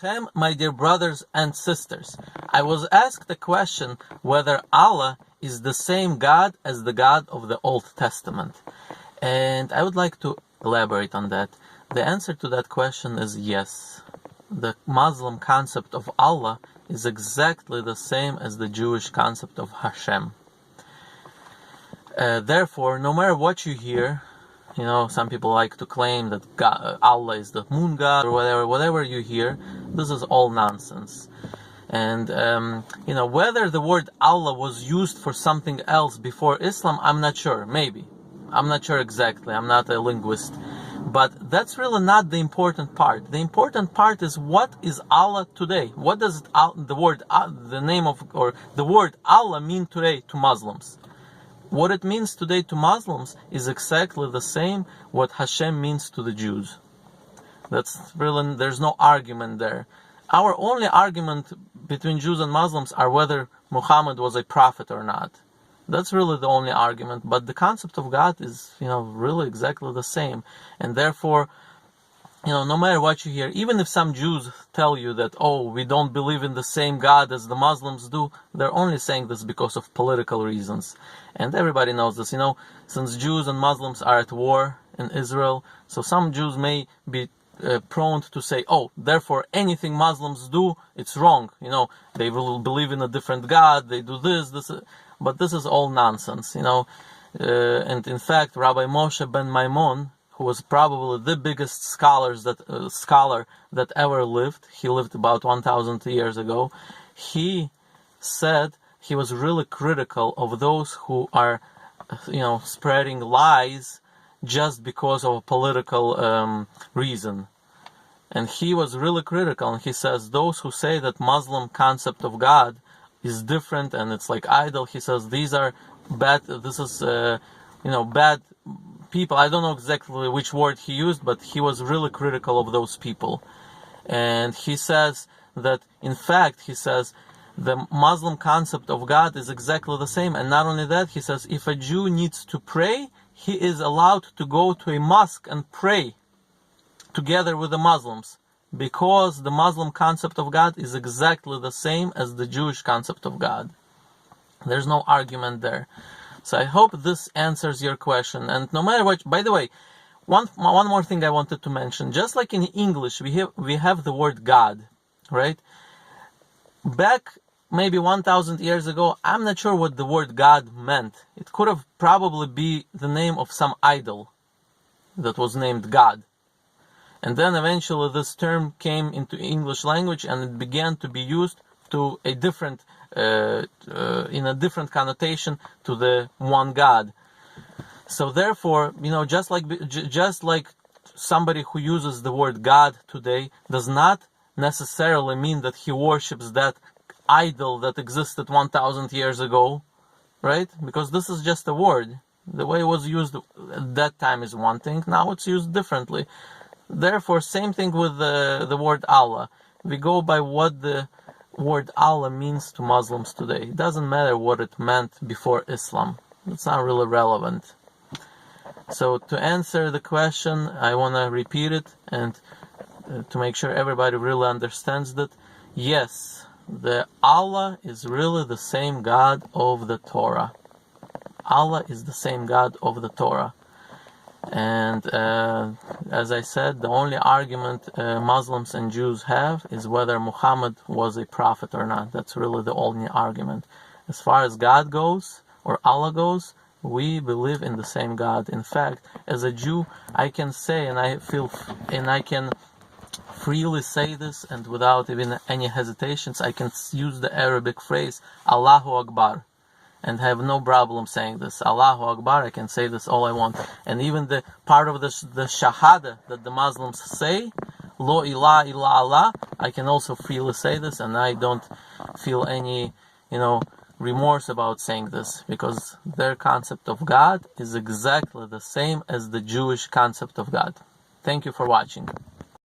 My dear brothers and sisters, I was asked a question whether Allah is the same God as the God of the Old Testament. And I would like to elaborate on that. The answer to that question is yes. The Muslim concept of Allah is exactly the same as the Jewish concept of Hashem. Therefore, no matter what you hear, some people like to claim that Allah is the moon god or whatever you hear, this is all nonsense. And, whether the word Allah was used for something else before Islam, I'm not sure. Maybe. I'm not sure exactly. I'm not a linguist. But that's really not the important part. The important part is, what is Allah today? What does the word Allah mean today to Muslims? What it means today to Muslims is exactly the same what Hashem means to the Jews. There's no argument there. Our only argument between Jews and Muslims are whether Muhammad was a prophet or not. That's really the only argument. But the concept of God is, really exactly the same. And therefore, no matter what you hear, even if some Jews tell you that, we don't believe in the same God as the Muslims do, they're only saying this because of political reasons. And everybody knows this, since Jews and Muslims are at war in Israel, so some Jews may be prone to say, therefore anything Muslims do, it's wrong. They will believe in a different God, they do this, but this is all nonsense, And in fact, Rabbi Moshe ben Maimon, who was probably the biggest scholar that ever lived. He lived about 1,000 years ago. He said he was really critical of those who are, spreading lies just because of a political reason. And he was really critical. And he says those who say that Muslim concept of God is different and it's like idol, he says these are bad. This is bad people. I don't know exactly which word he used, but he was really critical of those people. And he says that, in fact, the Muslim concept of God is exactly the same. And not only that, he says if a Jew needs to pray, he is allowed to go to a mosque and pray together with the Muslims, because the Muslim concept of God is exactly the same as the Jewish concept of God. There's no argument there. So I hope this answers your question. And no matter what, by the way, one more thing I wanted to mention. Just like in English, we have the word God, right? Back maybe 1,000 years ago, I'm not sure what the word God meant. It could have probably be the name of some idol that was named God. And then eventually this term came into English language and it began to be used to a different in a different connotation to the one God. So therefore, just like somebody who uses the word God today does not necessarily mean that he worships that idol that existed 1,000 years ago, right? Because this is just a word. The way it was used at that time is one thing. Now it's used differently. Therefore, same thing with the word Allah. We go by what the word Allah means to Muslims today. It doesn't matter what it meant before Islam. It's not really relevant. So to answer the question, I want to repeat it and to make sure everybody really understands that. Yes, the Allah is really the same God of the Torah. Allah is the same God of the Torah. And as I said, the only argument Muslims and Jews have is whether Muhammad was a prophet or not. That's really the only argument. As far as God goes, or Allah goes, we believe in the same God. In fact, as a Jew, I can say, and I can freely say this, and without even any hesitations, I can use the Arabic phrase, Allahu Akbar, and have no problem saying this. Allahu Akbar, I can say this all I want. And even the part of the Shahada that the Muslims say, Lo ilaha illa Allah, I can also freely say this, and I don't feel any, remorse about saying this, because their concept of God is exactly the same as the Jewish concept of God. Thank you for watching.